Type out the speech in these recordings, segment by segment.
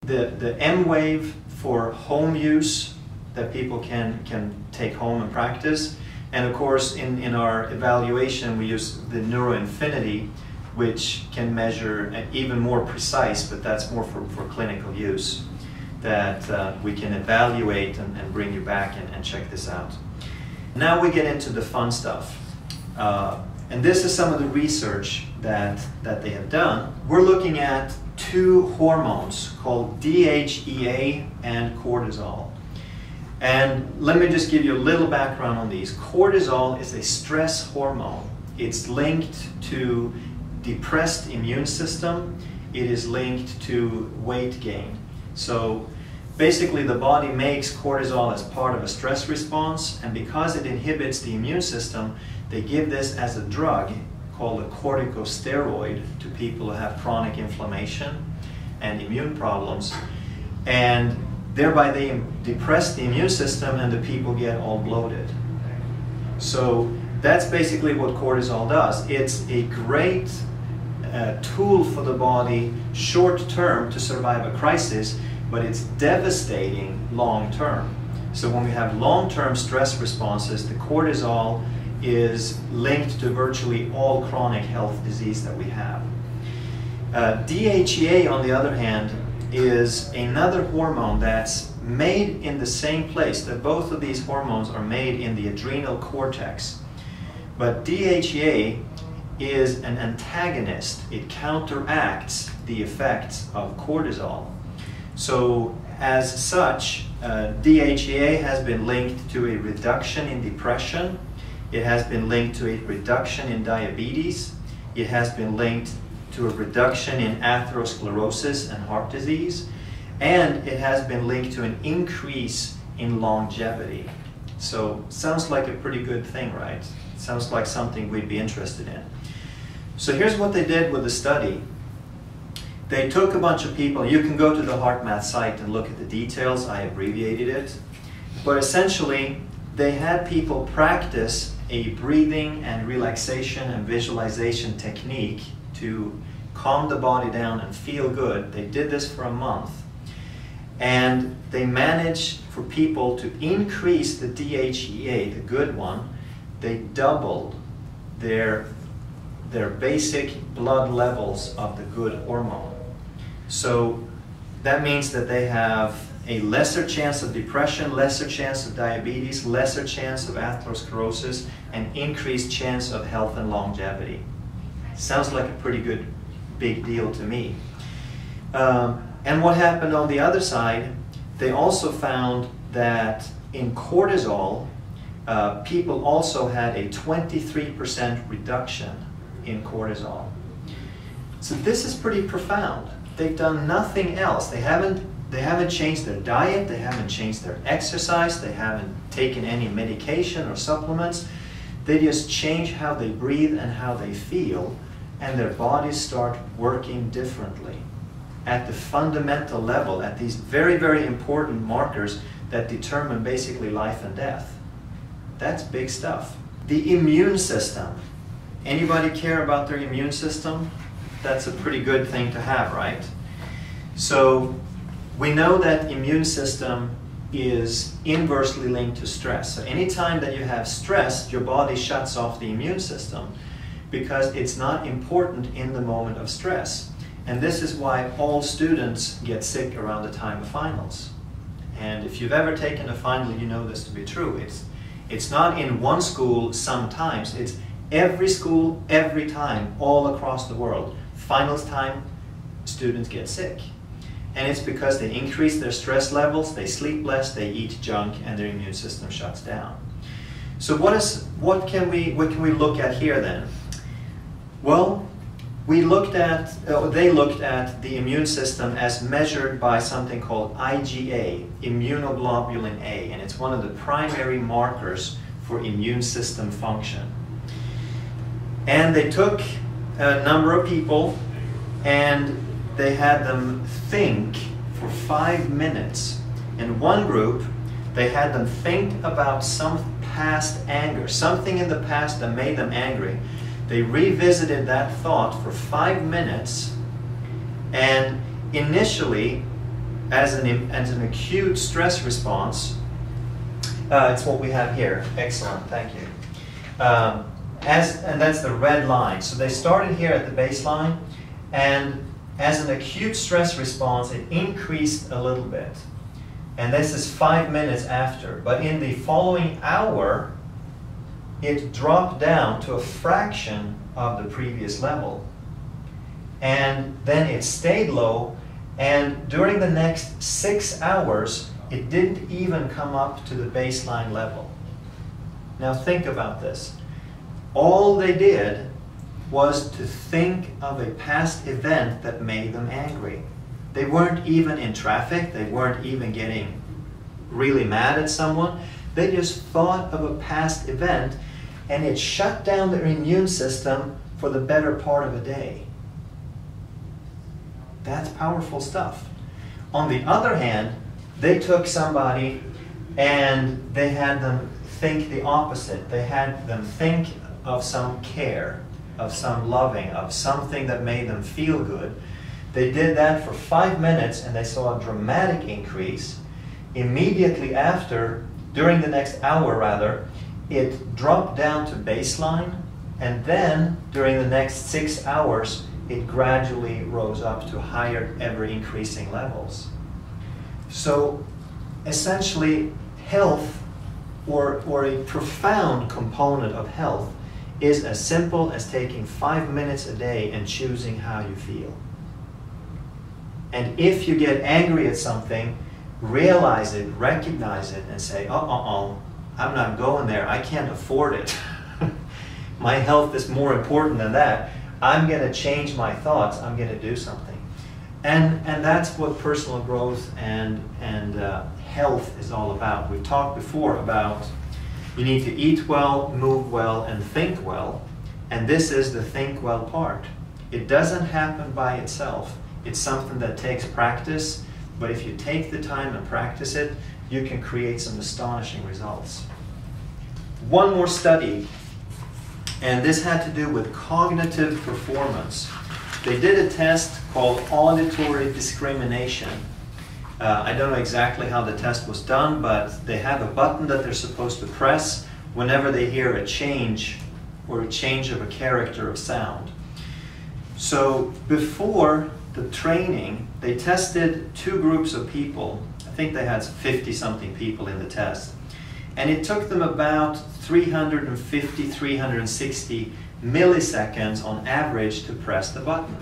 The M wave for home use that people can take home and practice. And of course, in our evaluation, we use the neuroinfinity, which can measure even more precise, but that's more for clinical use, that we can evaluate and bring you back and check this out. Now we get into the fun stuff. And this is some of the research that they have done. We're looking at two hormones called DHEA and cortisol. And let me just give you a little background on these. Cortisol is a stress hormone. It's linked to depressed immune system. It is linked to weight gain. So basically the body makes cortisol as part of a stress response, and because it inhibits the immune system, they give this as a drug called a corticosteroid to people who have chronic inflammation and immune problems. And thereby they depress the immune system and the people get all bloated. So that's basically what cortisol does. It's a great tool for the body short term to survive a crisis, but it's devastating long term. So when we have long term stress responses, the cortisol is linked to virtually all chronic health disease that we have. DHEA, on the other hand, is another hormone that's made in the same place. That both of these hormones are made in the adrenal cortex. But DHEA is an antagonist. It counteracts the effects of cortisol. So as such, DHEA has been linked to a reduction in depression. It has been linked to a reduction in diabetes. It has been linked to a reduction in atherosclerosis and heart disease. And it has been linked to an increase in longevity. So sounds like a pretty good thing, right? Sounds like something we'd be interested in. So here's what they did with the study. They took a bunch of people. You can go to the HeartMath site and look at the details. I abbreviated it. But essentially, they had people practice a breathing and relaxation and visualization technique to calm the body down and feel good. They did this for a month. And they managed for people to increase the DHEA, the good one. They doubled their basic blood levels of the good hormone. So that means that they have a lesser chance of depression, lesser chance of diabetes, lesser chance of atherosclerosis, and increased chance of health and longevity. Sounds like a pretty good big deal to me. And what happened on the other side, they also found that in cortisol, people also had a 23% reduction in cortisol. So this is pretty profound. They've done nothing else. They haven't changed their diet, they haven't changed their exercise, they haven't taken any medication or supplements. They just change how they breathe and how they feel, and their bodies start working differently at the fundamental level, at these very, very important markers that determine basically life and death. That's big stuff. The immune system. Anybody care about their immune system? That's a pretty good thing to have, right? So we know that immune system is inversely linked to stress. So anytime that you have stress, your body shuts off the immune system because it's not important in the moment of stress. And this is why all students get sick around the time of finals. And if you've ever taken a final, you know this to be true. It's not in one school sometimes, it's every school, every time, all across the world. Finals time, students get sick. And it's because they increase their stress levels, they sleep less, they eat junk, and their immune system shuts down. So what can we look at here then? Well, they looked at the immune system as measured by something called IgA, immunoglobulin A, and it's one of the primary markers for immune system function. And they took a number of people and they had them think for 5 minutes. In one group, they had them think about some past anger, something in the past that made them angry. They revisited that thought for 5 minutes, and initially as an acute stress response, it's what we have here. Excellent, thank you. And that's the red line. So they started here at the baseline, and as an acute stress response, it increased a little bit. And this is 5 minutes after. But in the following hour, it dropped down to a fraction of the previous level. And then it stayed low, and during the next 6 hours, it didn't even come up to the baseline level. Now think about this. All they did was to think of a past event that made them angry. They weren't even in traffic, they weren't even getting really mad at someone. They just thought of a past event, and it shut down their immune system for the better part of a day. That's powerful stuff. On the other hand, they took somebody and they had them think the opposite. They had them think of some care, of some loving, of something that made them feel good. They did that for 5 minutes and they saw a dramatic increase. Immediately after, during the next hour rather, it dropped down to baseline, and then during the next 6 hours, it gradually rose up to higher, ever increasing levels. So essentially, health, or a profound component of health, is as simple as taking 5 minutes a day and choosing how you feel. And if you get angry at something, realize it, recognize it, and say, I'm not going there, I can't afford it. My health is more important than that. I'm going to change my thoughts, I'm going to do something. And that's what personal growth and health is all about. We've talked before about you need to eat well, move well, and think well. And this is the think well part. It doesn't happen by itself. It's something that takes practice, but if you take the time and practice it, you can create some astonishing results. One more study, and this had to do with cognitive performance. They did a test called Auditory Discrimination. I don't know exactly how the test was done, but they have a button that they're supposed to press whenever they hear a change or a change of a character of sound. So before the training, they tested 2 groups of people. I think they had 50-something people in the test. And it took them about 350, 360 milliseconds on average to press the button,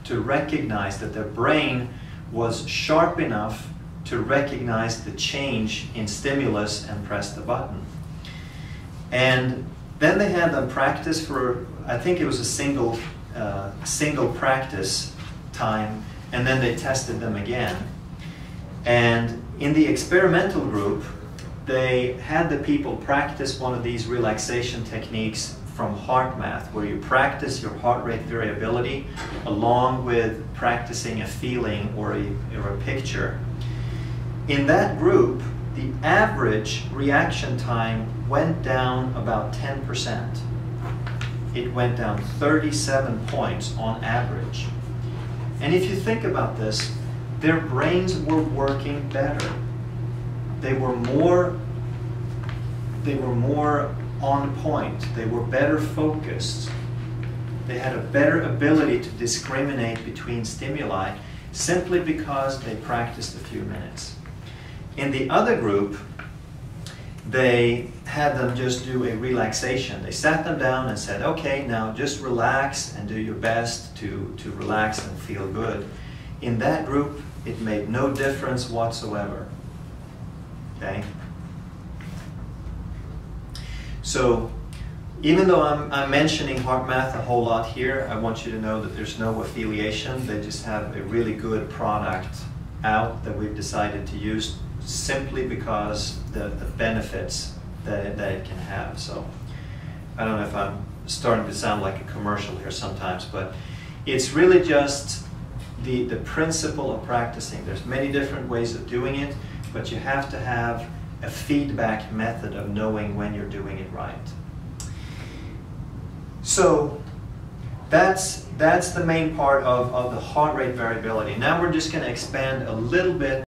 to recognize that their brain was sharp enough to recognize the change in stimulus and press the button. And then they had them practice for, I think it was a single practice time, and then they tested them again. And in the experimental group, they had the people practice one of these relaxation techniques from HeartMath, where you practice your heart rate variability along with practicing a feeling or a picture. In that group, the average reaction time went down about 10%. It went down 37 points on average. And if you think about this, their brains were working better. They were more on point. They were better focused. They had a better ability to discriminate between stimuli simply because they practiced a few minutes. In the other group, they had them just do a relaxation. They sat them down and said, okay, now just relax and do your best to relax and feel good. In that group, it made no difference whatsoever. Okay? So, even though I'm mentioning HeartMath a whole lot here, I want you to know that there's no affiliation. They just have a really good product out that we've decided to use simply because the benefits that it can have. So, I don't know if I'm starting to sound like a commercial here sometimes, but it's really just the principle of practicing. There's many different ways of doing it, but you have to have a feedback method of knowing when you're doing it right. So that's the main part of the heart rate variability. Now we're just going to expand a little bit